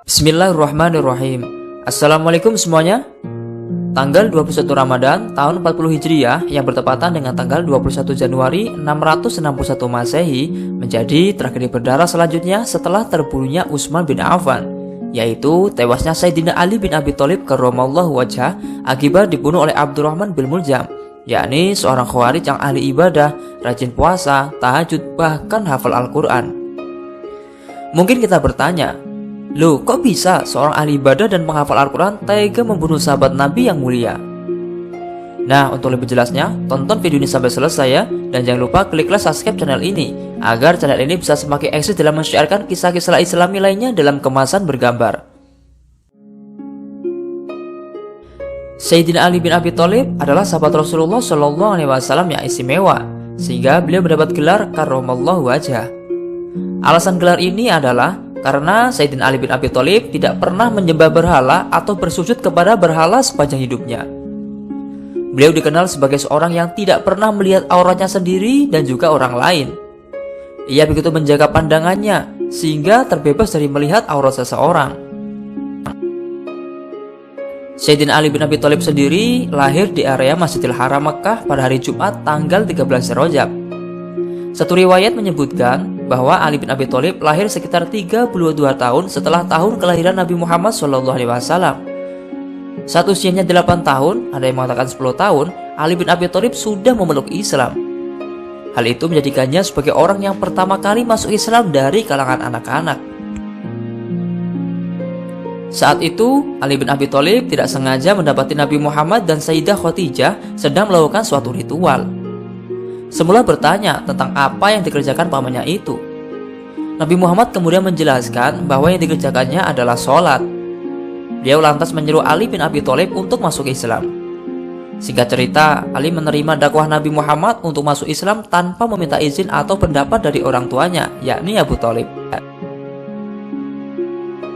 Bismillahirrahmanirrahim. Assalamualaikum semuanya. Tanggal 21 Ramadan tahun 40 Hijriah yang bertepatan dengan tanggal 21 Januari 661 Masehi menjadi tragedi berdarah selanjutnya setelah terbunuhnya Utsman bin Affan, yaitu tewasnya Sayyidina Ali bin Abi Thalib karramallahu wajhah akibat dibunuh oleh Abdurrahman bin Muljam, yakni seorang khawarij yang ahli ibadah, rajin puasa, tahajud, bahkan hafal Al-Quran. Mungkin kita bertanya, loh, kok bisa seorang ahli ibadah dan penghafal Al-Quran tega membunuh sahabat Nabi yang mulia? Nah, untuk lebih jelasnya, tonton video ini sampai selesai ya. Dan jangan lupa klik like subscribe channel ini, agar channel ini bisa semakin eksis dalam men-syiarkan kisah-kisah Islami lainnya dalam kemasan bergambar. Sayyidina Ali bin Abi Thalib adalah sahabat Rasulullah SAW yang istimewa, sehingga beliau mendapat gelar karramallahu wajhah. Alasan gelar ini adalah karena Sayyidina Ali bin Abi Thalib tidak pernah menyembah berhala atau bersujud kepada berhala sepanjang hidupnya. Beliau dikenal sebagai seorang yang tidak pernah melihat auratnya sendiri dan juga orang lain. Ia begitu menjaga pandangannya sehingga terbebas dari melihat aurat seseorang. Sayyidina Ali bin Abi Thalib sendiri lahir di area Masjidil Haram Mekah pada hari Jumat tanggal 13 Rajab. Satu riwayat menyebutkan bahwa Ali bin Abi Thalib lahir sekitar 32 tahun setelah tahun kelahiran Nabi Muhammad SAW. Saat usianya 8 tahun, ada yang mengatakan 10 tahun, Ali bin Abi Thalib sudah memeluk Islam. Hal itu menjadikannya sebagai orang yang pertama kali masuk Islam dari kalangan anak-anak. Saat itu, Ali bin Abi Thalib tidak sengaja mendapati Nabi Muhammad dan Sayyidah Khadijah sedang melakukan suatu ritual. Semula bertanya tentang apa yang dikerjakan pamannya itu. Nabi Muhammad kemudian menjelaskan bahwa yang dikerjakannya adalah sholat. Beliau lantas menyuruh Ali bin Abi Thalib untuk masuk Islam. Singkat cerita, Ali menerima dakwah Nabi Muhammad untuk masuk Islam tanpa meminta izin atau pendapat dari orang tuanya, yakni Abu Thalib.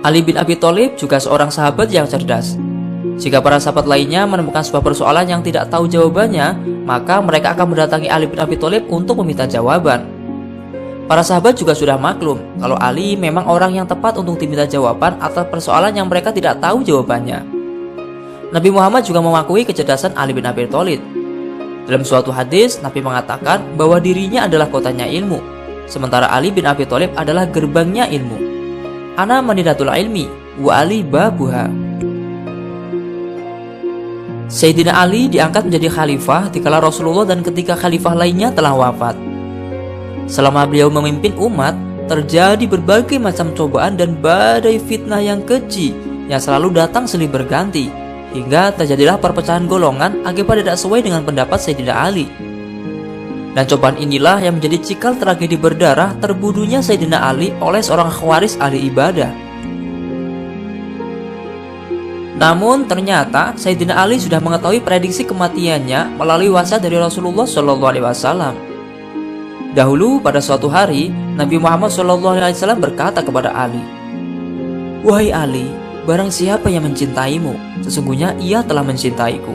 Ali bin Abi Thalib juga seorang sahabat yang cerdas. Jika para sahabat lainnya menemukan sebuah persoalan yang tidak tahu jawabannya, maka mereka akan mendatangi Ali bin Abi Thalib untuk meminta jawaban. Para sahabat juga sudah maklum kalau Ali memang orang yang tepat untuk diminta jawaban atas persoalan yang mereka tidak tahu jawabannya. Nabi Muhammad juga mengakui kecerdasan Ali bin Abi Thalib. Dalam suatu hadis, Nabi mengatakan bahwa dirinya adalah kotanya ilmu, sementara Ali bin Abi Thalib adalah gerbangnya ilmu. Ana madinatul ilmi wa Ali babuha. Sayyidina Ali diangkat menjadi khalifah dikala Rasulullah dan ketika khalifah lainnya telah wafat. Selama beliau memimpin umat, terjadi berbagai macam cobaan dan badai fitnah yang keji yang selalu datang silih berganti, hingga terjadilah perpecahan golongan akibat tidak sesuai dengan pendapat Sayyidina Ali. Dan cobaan inilah yang menjadi cikal tragedi berdarah terbunuhnya Sayyidina Ali oleh seorang khawarij ahli ibadah. Namun ternyata Sayyidina Ali sudah mengetahui prediksi kematiannya melalui wasiat dari Rasulullah SAW. Dahulu pada suatu hari, Nabi Muhammad SAW berkata kepada Ali, "Wahai Ali, barang siapa yang mencintaimu, sesungguhnya ia telah mencintaiku.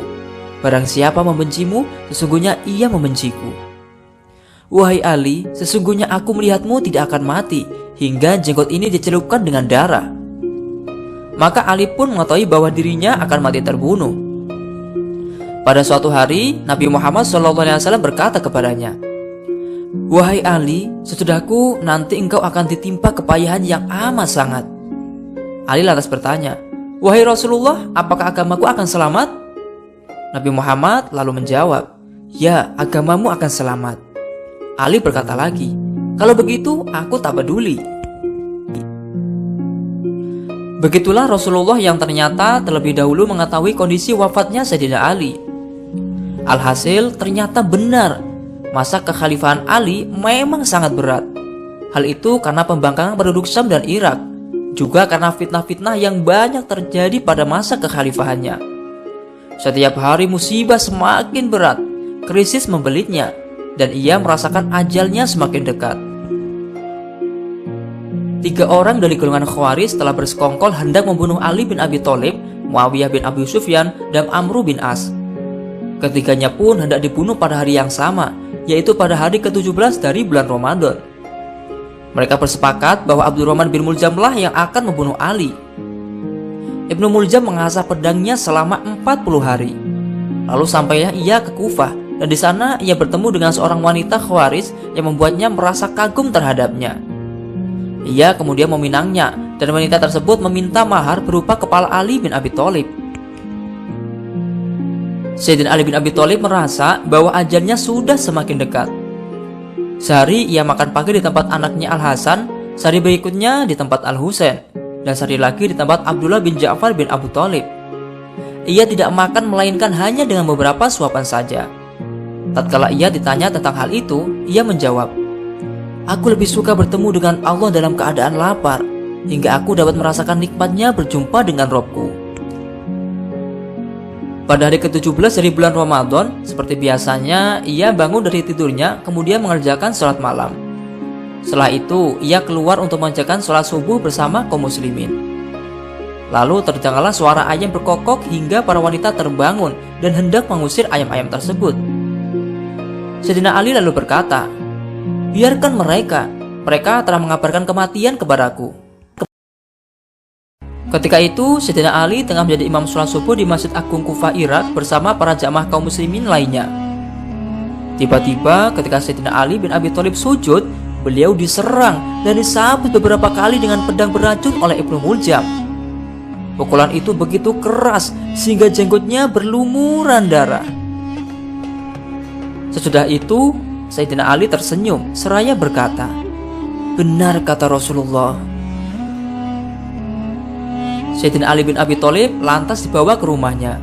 Barang siapa membencimu, sesungguhnya ia membenciku. Wahai Ali, sesungguhnya aku melihatmu tidak akan mati, hingga jenggot ini dicelupkan dengan darah." Maka Ali pun mengetahui bahwa dirinya akan mati terbunuh. Pada suatu hari, Nabi Muhammad SAW berkata kepadanya, "Wahai Ali, sesudahku nanti engkau akan ditimpa kepayahan yang amat sangat." Ali lantas bertanya, "Wahai Rasulullah, apakah agamaku akan selamat?" Nabi Muhammad lalu menjawab, "Ya, agamamu akan selamat." Ali berkata lagi, "Kalau begitu, aku tak peduli." Begitulah Rasulullah yang ternyata terlebih dahulu mengetahui kondisi wafatnya Sayyidina Ali. Alhasil ternyata benar, masa kekhalifahan Ali memang sangat berat. Hal itu karena pembangkangan penduduk Syam dan Irak, juga karena fitnah-fitnah yang banyak terjadi pada masa kekhalifahannya. Setiap hari musibah semakin berat, krisis membelitnya, dan ia merasakan ajalnya semakin dekat. 3 orang dari golongan Khawarij telah bersekongkol hendak membunuh Ali bin Abi Thalib, Muawiyah bin Abi Sufyan, dan Amru bin As. Ketiganya pun hendak dibunuh pada hari yang sama, yaitu pada hari ke-17 dari bulan Ramadan. Mereka bersepakat bahwa Abdurrahman bin Muljamlah yang akan membunuh Ali. Ibnu Muljam mengasah pedangnya selama 40 hari. Lalu sampailah ia ke Kufah, dan di sana ia bertemu dengan seorang wanita Khawarij yang membuatnya merasa kagum terhadapnya. Ia kemudian meminangnya, dan wanita tersebut meminta mahar berupa kepala Ali bin Abi Thalib. Sayyidina Ali bin Abi Thalib merasa bahwa ajalnya sudah semakin dekat. Sehari ia makan pagi di tempat anaknya Al-Hasan, sehari berikutnya di tempat Al-Husain, dan sehari lagi di tempat Abdullah bin Ja'far bin Abu Thalib. Ia tidak makan melainkan hanya dengan beberapa suapan saja. Tatkala ia ditanya tentang hal itu, ia menjawab, "Aku lebih suka bertemu dengan Allah dalam keadaan lapar, hingga aku dapat merasakan nikmatnya berjumpa dengan Robku." Pada hari ke-17 dari bulan Ramadan, seperti biasanya, ia bangun dari tidurnya, kemudian mengerjakan sholat malam. Setelah itu, ia keluar untuk mengerjakan sholat subuh bersama kaum muslimin. Lalu terdengarlah suara ayam berkokok hingga para wanita terbangun dan hendak mengusir ayam-ayam tersebut. Sayyidina Ali lalu berkata, "Biarkan mereka telah mengabarkan kematian kepadaku." Ketika itu, Sayyidina Ali tengah menjadi imam sholat subuh di Masjid Agung Kufah, Irak bersama para jamaah kaum muslimin lainnya. Tiba-tiba ketika Sayyidina Ali bin Abi Thalib sujud, beliau diserang dan disabet beberapa kali dengan pedang beracun oleh Ibnu Muljam. Pukulan itu begitu keras sehingga jenggotnya berlumuran darah. Sesudah itu, Sayyidina Ali tersenyum seraya berkata, "Benar kata Rasulullah." Sayyidina Ali bin Abi Thalib lantas dibawa ke rumahnya,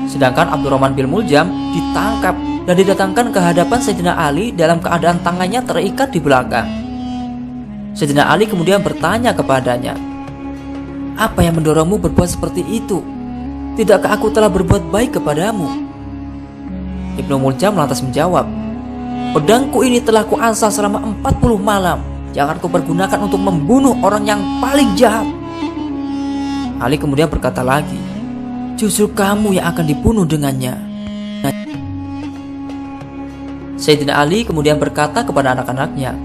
sedangkan Abdurrahman bin Muljam ditangkap dan didatangkan ke hadapan Sayyidina Ali dalam keadaan tangannya terikat di belakang. Sayyidina Ali kemudian bertanya kepadanya, "Apa yang mendorongmu berbuat seperti itu? Tidakkah aku telah berbuat baik kepadamu?" Ibnu Muljam lantas menjawab, "Pedangku ini telah kuasah selama 40 malam. Jangan kau pergunakan untuk membunuh orang yang paling jahat." Ali kemudian berkata lagi, "Justru kamu yang akan dibunuh dengannya." Sayyidina Ali kemudian berkata kepada anak-anaknya,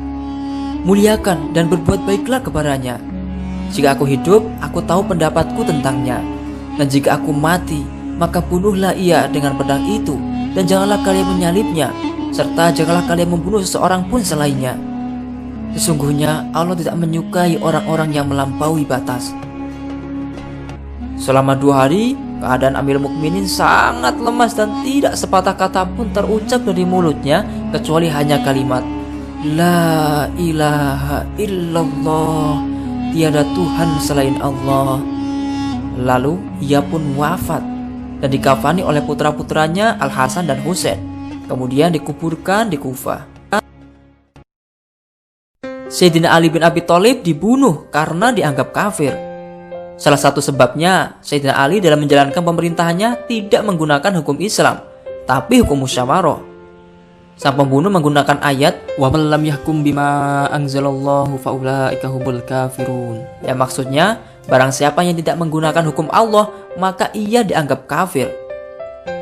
"Muliakan dan berbuat baiklah kepadanya. Jika aku hidup, aku tahu pendapatku tentangnya. Dan jika aku mati, maka bunuhlah ia dengan pedang itu. Dan janganlah kalian menyalibnya, serta janganlah kalian membunuh seseorang pun selainnya. Sesungguhnya Allah tidak menyukai orang-orang yang melampaui batas." Selama 2 hari, keadaan Amirul Mukminin sangat lemas dan tidak sepatah kata pun terucap dari mulutnya kecuali hanya kalimat, "La ilaha illallah, tiada Tuhan selain Allah." Lalu ia pun wafat dan dikafani oleh putra-putranya Al-Hasan dan Husain, kemudian dikuburkan di Kufah. Sayyidina Ali bin Abi Thalib dibunuh karena dianggap kafir. Salah satu sebabnya, Sayyidina Ali dalam menjalankan pemerintahannya tidak menggunakan hukum Islam, tapi hukum musyawarah. Sang pembunuh menggunakan ayat "Wa man lam yahkum bima anzalallahu faulaika humul kafirun", yang maksudnya barang siapa yang tidak menggunakan hukum Allah maka ia dianggap kafir.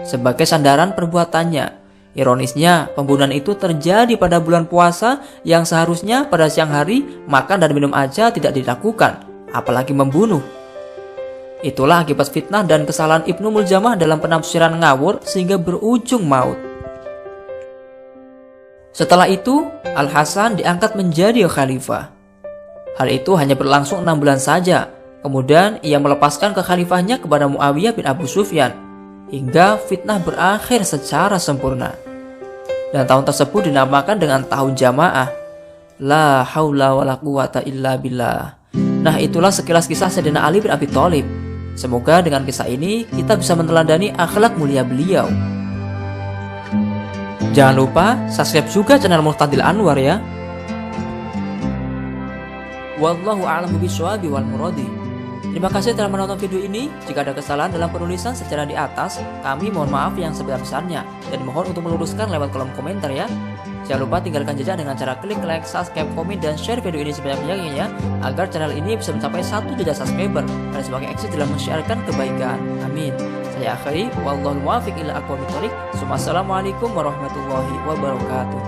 Sebagai sandaran perbuatannya, ironisnya pembunuhan itu terjadi pada bulan puasa yang seharusnya pada siang hari makan dan minum aja tidak dilakukan, apalagi membunuh. Itulah akibat fitnah dan kesalahan Ibnu Muljamah dalam penafsiran ngawur sehingga berujung maut. Setelah itu, Al-Hasan diangkat menjadi khalifah. Hal itu hanya berlangsung 6 bulan saja. Kemudian ia melepaskan kekhalifahnya kepada Muawiyah bin Abu Sufyan hingga fitnah berakhir secara sempurna. Dan tahun tersebut dinamakan dengan tahun jamaah. La haula wala quwata illa billah. Nah, itulah sekilas kisah Sayyidina Ali bin Abi Thalib. Semoga dengan kisah ini kita bisa meneladani akhlak mulia beliau. Jangan lupa subscribe juga channel Muhtadil Anwar ya. Wallahu a'lamu bishawab wal muradi. Terima kasih telah menonton video ini. Jika ada kesalahan dalam penulisan secara di atas, kami mohon maaf yang sebesar-besarnya dan mohon untuk meluruskan lewat kolom komentar ya. Jangan lupa tinggalkan jejak dengan cara klik like, subscribe, komen, dan share video ini sebanyak-banyaknya agar channel ini bisa mencapai 1 juta subscriber dan sebagai eksis dalam mensiarkan kebaikan. Amin. Saya akhiri, wallahul muwaffiq ila aqwamit thoriq. Assalamualaikum warahmatullahi wabarakatuh.